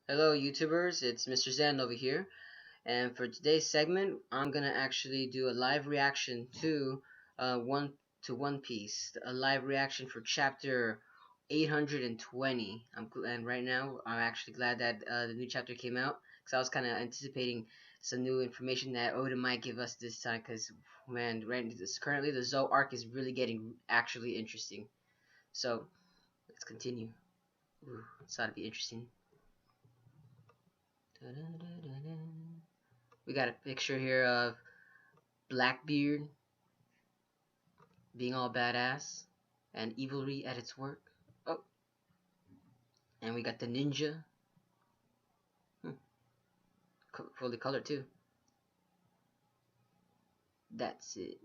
Hello YouTubers, it's Mr. Zan over here, and for today's segment, I'm gonna actually do a live reaction to One Piece, a live reaction for chapter 820. And right now I'm actually glad that the new chapter came out because I was kind of anticipating some new information that Oda might give us this time. Because man, currently the Zou arc is really getting actually interesting. So let's continue. Ooh, it's ought to be interesting. We got a picture here of Blackbeard being all badass and evilry at its work. Oh, and we got the ninja, hmm, fully colored too. That's it.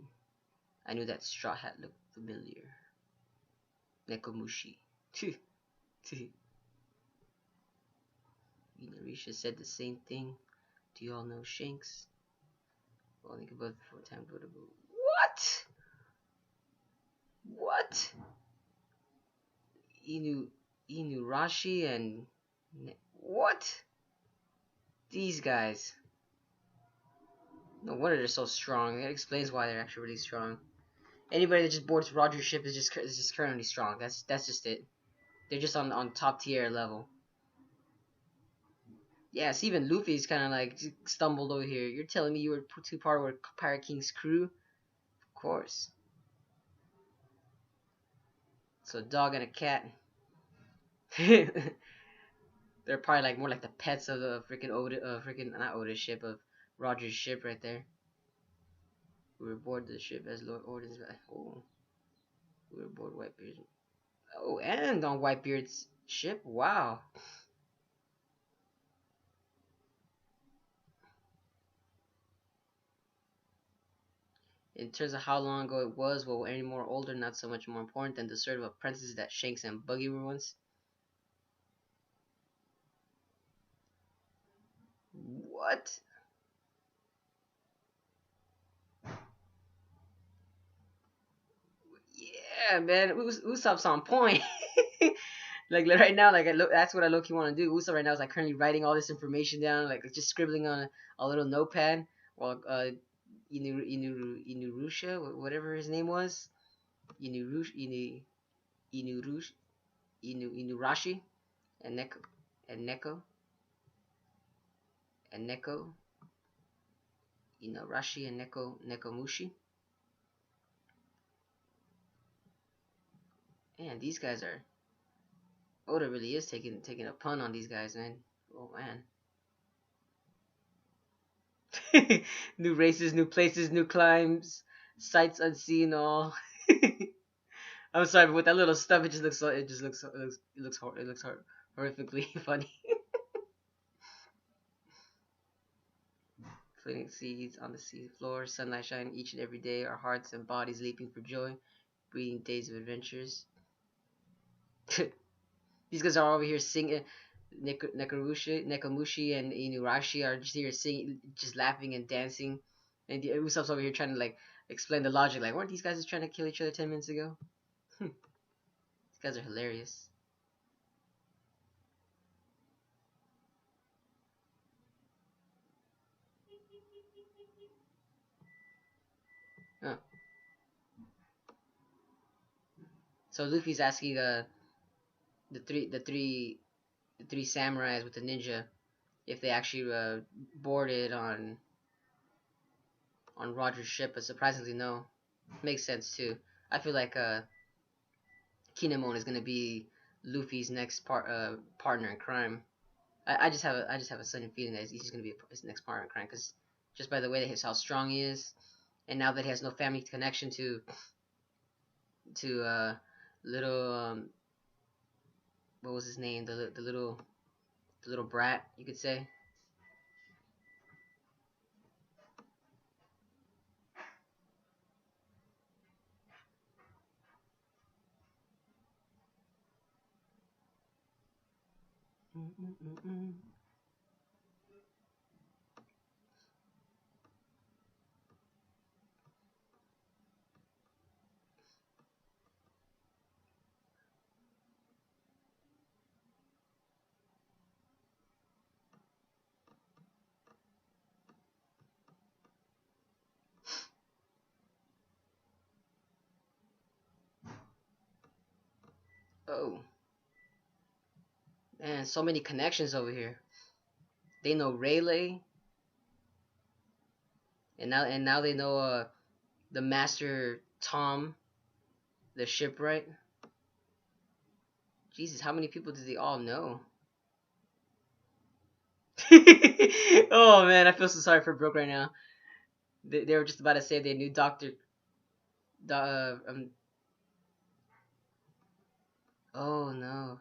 I knew that straw hat looked familiar. Nekomushi. Inarisha said the same thing. Do you all know Shanks? Well, think about the 4 times votable. What? What? Inu Inurashi and what? These guys. No wonder they're so strong. That explains why they're actually really strong. Anybody that just boards Roger's ship is just currently strong. That's just it. They're just on top tier level. Yes, even Luffy's kind of like stumbled over here. You're telling me you were part of Pirate King's crew? Of course. So a dog and a cat. They're probably like more like the pets of the freaking freaking not Oda's ship of Roger's ship right there. We were aboard the ship as Lord Orden's. Oh, we were aboard Whitebeard's. Oh, and on Whitebeard's ship. Wow. In terms of how long ago it was, well, any more older, not so much more important than the sort of apprentices that Shanks and Buggy were once. What? Yeah, man, Usopp's on point. Like right now, like that's what I look. You want to do. Usopp right now is like currently writing all this information down, like just scribbling on a little notepad, while Inurusha, whatever his name was, Inurush, Inurush, Inurashi, and Neko, and Neko, and Neko, Rashi and Nekomushi. Man, these guys are. Oda really is taking a pun on these guys, man. Oh man. New races, new places, new climbs, sights unseen. All. I'm sorry, but with that little stuff, it just looks so. It looks horrifically funny. Floating seeds on the sea floor, sunlight shining each and every day. Our hearts and bodies leaping for joy, breathing days of adventures. These guys are over here singing. Nekomushi and Inurashi are just here singing, just laughing and dancing, and Usopp's over here trying to like explain the logic. Like, weren't these guys just trying to kill each other 10 minutes ago? These guys are hilarious. Huh. So Luffy's asking the three the three the three samurais with the ninja if they actually boarded on Roger's ship, but surprisingly no. Makes sense too. I feel like Kinemon is gonna be Luffy's next partner in crime. I just have a sudden feeling that he's gonna be his next partner in crime because just by the way that how strong he is, and now that he has no family connection to little what was his name, the little brat, you could say. Oh, man, so many connections over here. They know Rayleigh, and now they know the Master Tom, the shipwright. Jesus, how many people do they all know? Oh man, I feel so sorry for Brooke right now. They were just about to say they knew Doctor. Uh, um, oh no.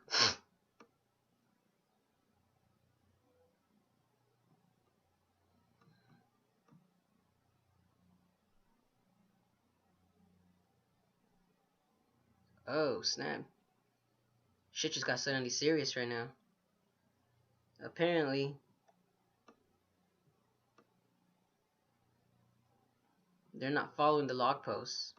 Oh snap. Shit just got suddenly serious right now. Apparently, they're not following the log posts.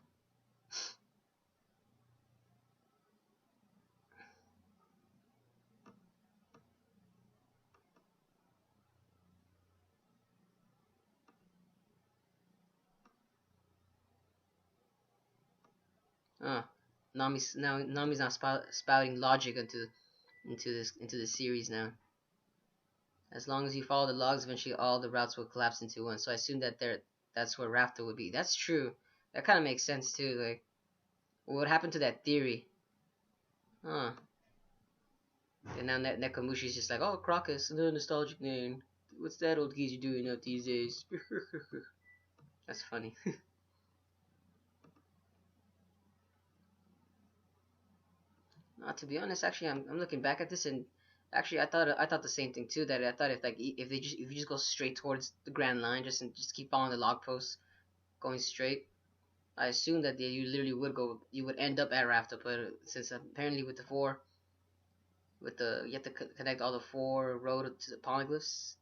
Uh, Nami's not spouting logic into the series now. As long as you follow the logs, eventually all the routes will collapse into one. So I assume that that's where Rafta would be. That's true. That kind of makes sense too. Like, what happened to that theory? Huh. And now Nekomushi's just like, oh, Crocus, another nostalgic name. What's that old geezer doing out these days? That's funny. To be honest, actually, I'm looking back at this and actually I thought the same thing too. That I thought if you just go straight towards the Grand Line, just keep following the log posts, going straight. I assume that you literally you would end up at Rafta, but since apparently with the four, you have to connect all the four road to the polyglyphs.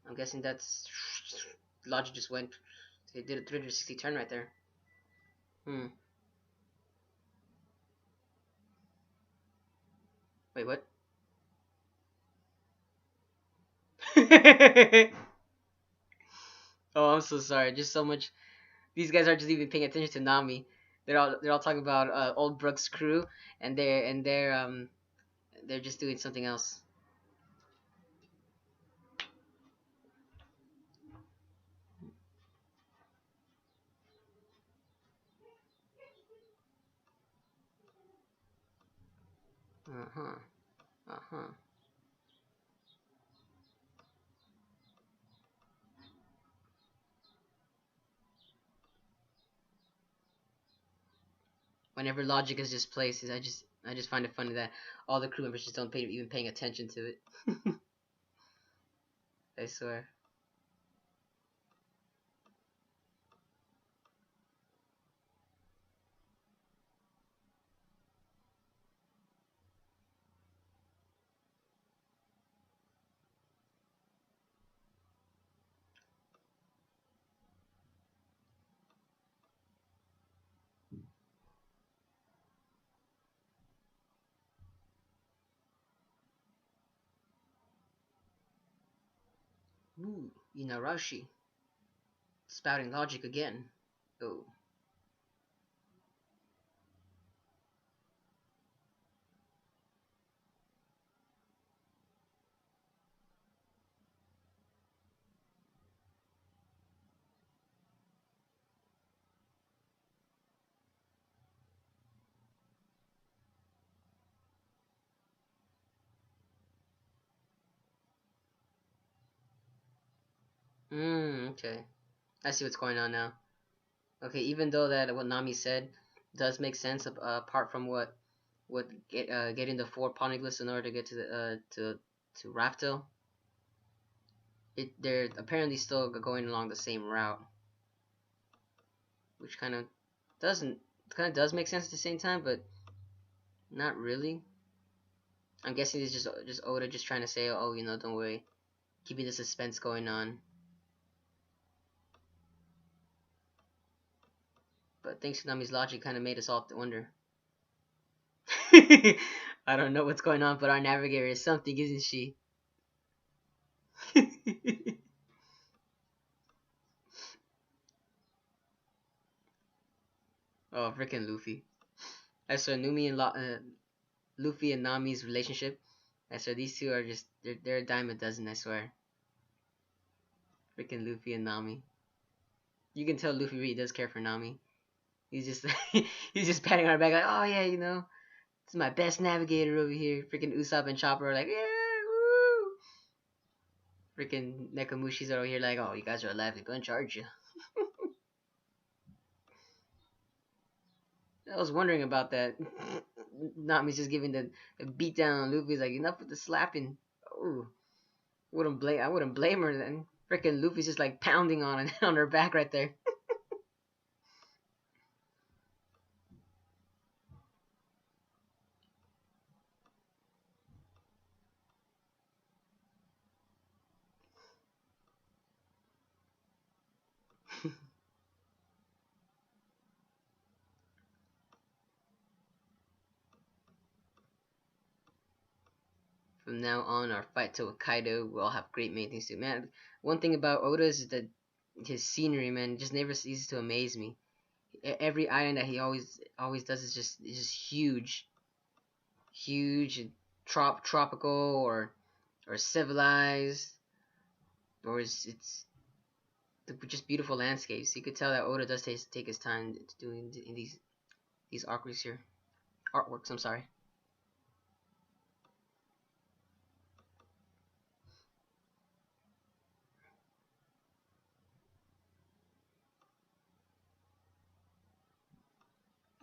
I'm guessing that's logic just went. They did a 360 turn right there. Hmm. Wait, what? Oh, I'm so sorry. Just so much. These guys aren't just even paying attention to Nami. They're all talking about old Brooks' crew, and they're just doing something else. Uh huh. Uh huh. Whenever logic is just places, I just find it funny that all the crew members just don't even paying attention to it. I swear. Ooh, Inarashi spouting logic again. Oh. Okay. I see what's going on now. Okay, even though that what Nami said does make sense, apart from getting the four poneglyphs in order to get to the to Raftel, they're apparently still going along the same route, which doesn't kind of does make sense at the same time, but not really. I'm guessing it's just Oda just trying to say, oh, don't worry, keeping the suspense going on. But thanks to Nami's logic, kind of made us all wonder. I don't know what's going on, but our navigator is something, isn't she? Oh, freaking Luffy. I saw Numi and Luffy and Nami's relationship. I swear these two are just they're a dime a dozen. I swear, freaking Luffy and Nami. You can tell Luffy really does care for Nami. He's just he's just patting her back like, oh yeah, you know, this is my best navigator over here. Freaking Usopp and Chopper are like, yeah, woo. Freaking Nekamushi's over here like, oh, you guys are alive, they're gonna charge you. I was wondering about that. Nami's just giving the beat down on Luffy's like, enough with the slapping. Oh, I wouldn't blame her then. Freaking Luffy's just like pounding on on her back right there. From now on, our fight to Kaido will all have great maintenance too. Man, one thing about Oda is that his scenery, man, just never ceases to amaze me. Every island that he always does is just huge, and tropical or civilized, or it's just beautiful landscapes. You could tell that Oda does take his time to doing in these artworks here. Artworks, I'm sorry.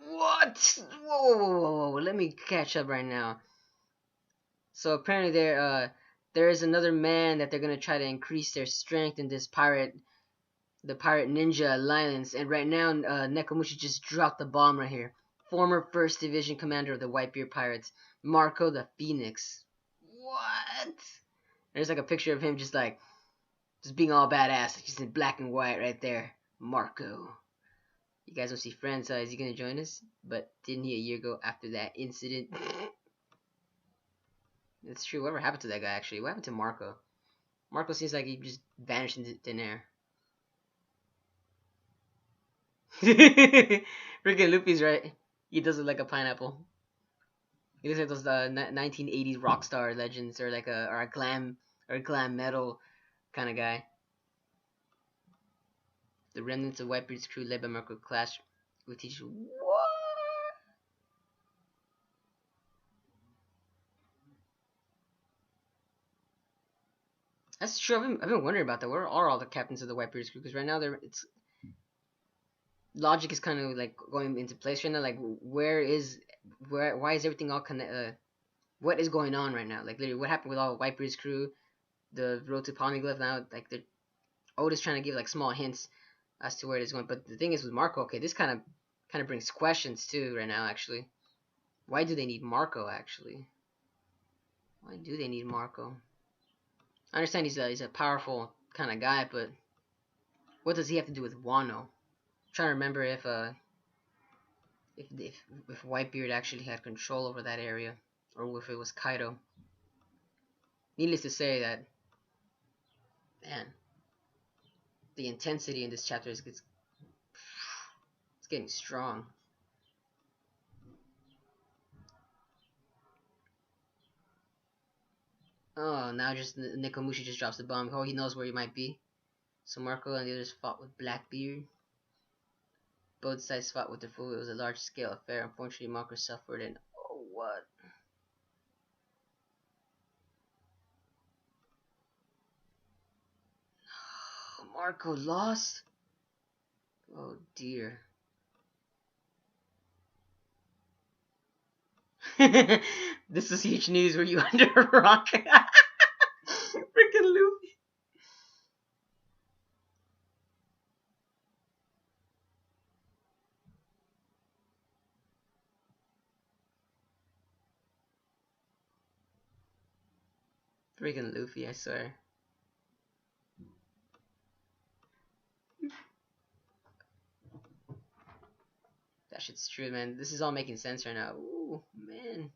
What? Whoa. Let me catch up right now. So apparently there is another man that they're gonna try to increase their strength in this the pirate ninja alliance. And right now, Nekomushi just dropped the bomb right here. Former First Division commander of the Whitebeard Pirates, Marco the Phoenix. What? There's like a picture of him just being all badass, just in black and white right there. Marco. You guys don't see friends, is he gonna join us? But didn't he a year ago after that incident? It's true. Whatever happened to that guy actually? What happened to Marco? Marco seems like he just vanished into thin air. Freaking Luffy's right. He does look like a pineapple. He looks like those 1980s rock star legends, or like a glam metal kind of guy. The remnants of Whitebeard's crew led by Marco clash with teachers. What? That's true. I've been wondering about that. Where are all the captains of the Whitebeard's crew? Because right now it's logic is kind of like going into place right now. Like why is everything all connected? What is going on right now? Like literally, what happened with all Whitebeard's crew? The road to Poneglyph now. Like the Oda's trying to give like small hints as to where it is going. But the thing is with Marco, okay, this kind of brings questions too right now. Actually, why do they need Marco? Actually, why do they need Marco? I understand he's a powerful kind of guy, but what does he have to do with Wano? I'm trying to remember if Whitebeard actually had control over that area, or if it was Kaido. Needless to say that, man, the intensity in this chapter it's getting strong. Oh, now just Nekomushi just drops the bomb. Oh, he knows where he might be. So Marco and the others fought with Blackbeard. Both sides fought with the fool. It was a large-scale affair. Unfortunately, Marco suffered and oh, what? Marco lost? Oh dear. This is huge news. Were you under a rock? Freaking Luffy. Freaking Luffy, I swear. That shit's true, man. This is all making sense right now. Ooh, man.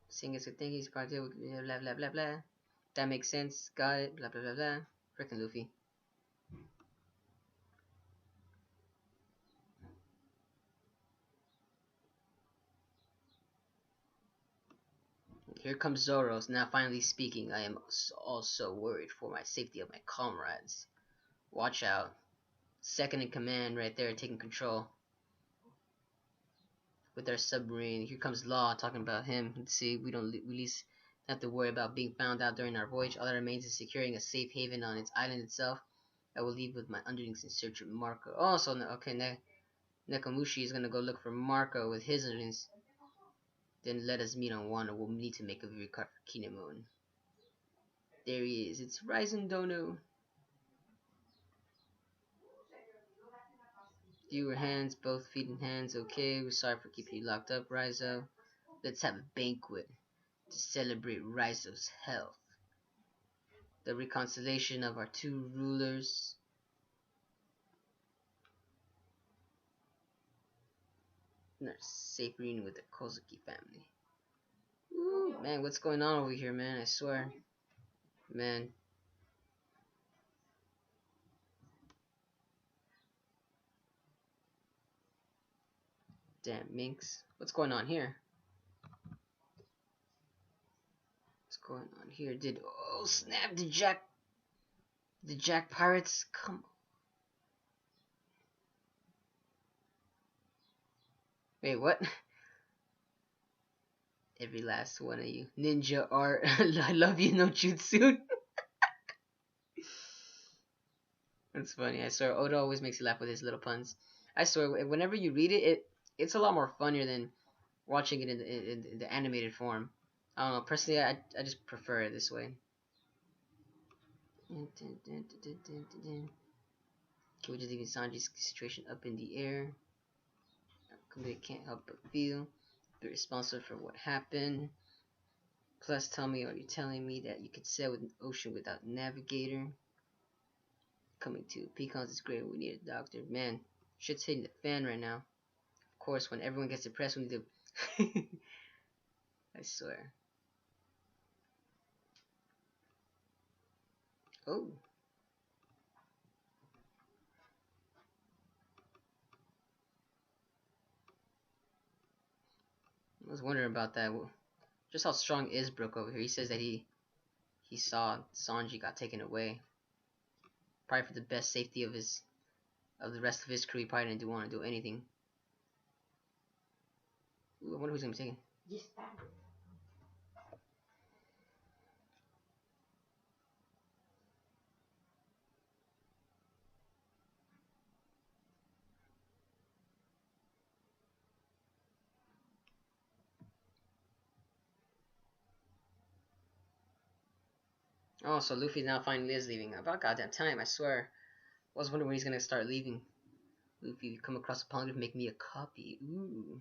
Seeing as a thing, he's part of blah blah blah blah. That makes sense. Got it. Blah blah blah blah. Freaking Luffy. Here comes Zoros, now finally speaking. I am also worried for my safety of my comrades. Watch out. Second in command right there, taking control. With our submarine. Here comes Law, talking about him. Let's see, we don't at least have to worry about being found out during our voyage. All that remains is securing a safe haven on its island itself. I will leave with my underlings in search of Marco. Oh, so, okay, Nekomushi is going to go look for Marco with his underlings. Then let us meet on Wano. We'll need to make a very cut for Kinemon. There he is. It's Raizen Dono. Fewer hands, both feet and hands. Okay, we're sorry for keeping you locked up, Raizo. Let's have a banquet to celebrate Raizo's health. The reconciliation of our two rulers. And our safe reunion with the Kozuki family. Ooh, man, what's going on over here, man? I swear. Man. Damn, Minx. What's going on here? What's going on here? Oh snap, did Jack Pirates come? Wait, what? Every last one of you. Ninja art. I love you, no jutsu. That's funny. I swear, Oda always makes you laugh with his little puns. I swear, whenever you read it, it's a lot more funnier than watching it in the animated form. I don't know. Personally, I just prefer it this way. We're just leaving Sanji's situation up in the air. I can't help but feel be responsible for what happened. Plus, tell me, are you telling me that you could sail with an ocean without navigator? Coming to Pecons is great. We need a doctor. Man, shit's hitting the fan right now. Of course, when everyone gets depressed, we need to. I swear. Oh. I was wondering about that. Just how strong is Brook over here? He says that he saw Sanji got taken away. Probably for the best safety of the rest of his crew. He probably didn't want to do anything. Ooh, I wonder who's gonna be taken. Oh, so Luffy now finally is leaving. About goddamn time, I swear. I was wondering when he's gonna start leaving. Luffy, you come across a pond, make me a copy. Ooh.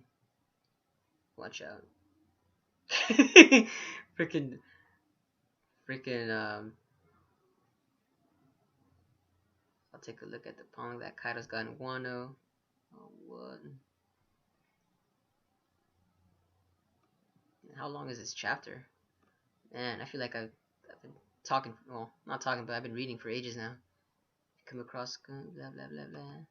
Watch out. freaking, I'll take a look at the pond that Kaido's got in Wano. Oh, what? How long is this chapter? Man, I feel like I've been talking, well, not talking, but I've been reading for ages now. Come across, blah, blah, blah, blah.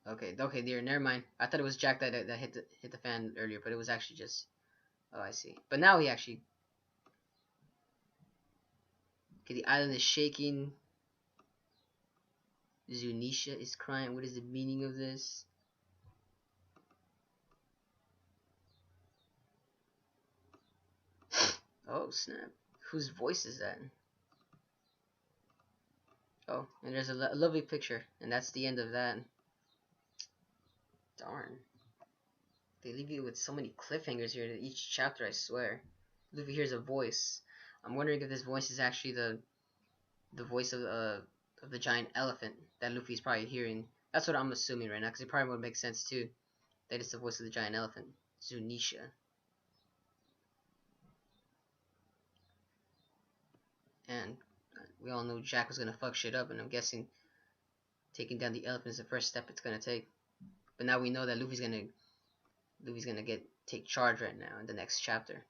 Okay, dear, never mind. I thought it was Jack that hit the fan earlier, but it was actually just. Oh, I see. But now he actually. Okay, the island is shaking. Zunisha is crying. What is the meaning of this? Oh snap! Whose voice is that? Oh, and there's a lovely picture, and that's the end of that. Darn. They leave you with so many cliffhangers here to each chapter, I swear. Luffy hears a voice. I'm wondering if this voice is actually the voice of the giant elephant that Luffy's probably hearing. That's what I'm assuming right now, because it probably would make sense too. That it's the voice of the giant elephant, Zunisha. And we all know Jack was gonna fuck shit up, and I'm guessing taking down the elephant is the first step it's gonna take. But now we know that Luffy's gonna take charge right now in the next chapter.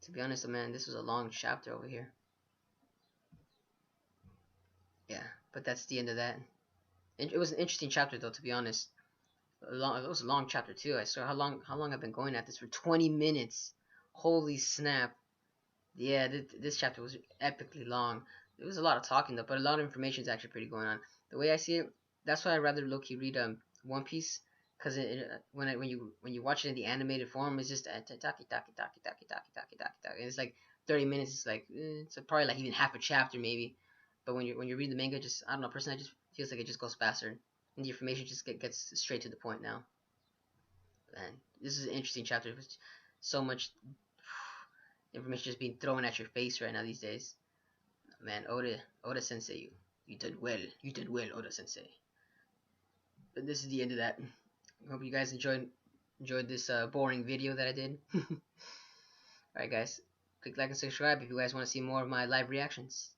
To be honest, man, this was a long chapter over here. Yeah, but that's the end of that. It was an interesting chapter though, to be honest. It was a long chapter too. I saw how long I've been going at this for 20 minutes. Holy snap! Yeah, this chapter was epically long. There was a lot of talking though, but a lot of information is actually pretty going on. The way I see it, that's why I rather low key read One Piece, because when you watch it in the animated form, it's just taki taki taki taki taki taki taki taki, and it's like 30 minutes. It's like it's probably like even half a chapter maybe. But when you read the manga, just I don't know. Personally, I just feels like it just goes faster, and the information just gets straight to the point now. And this is an interesting chapter. With so much information just being thrown at your face right now these days. Man, Oda Sensei, you did well. You did well, Oda Sensei. But this is the end of that. I hope you guys enjoyed this boring video that I did. Alright guys, click like and subscribe if you guys want to see more of my live reactions.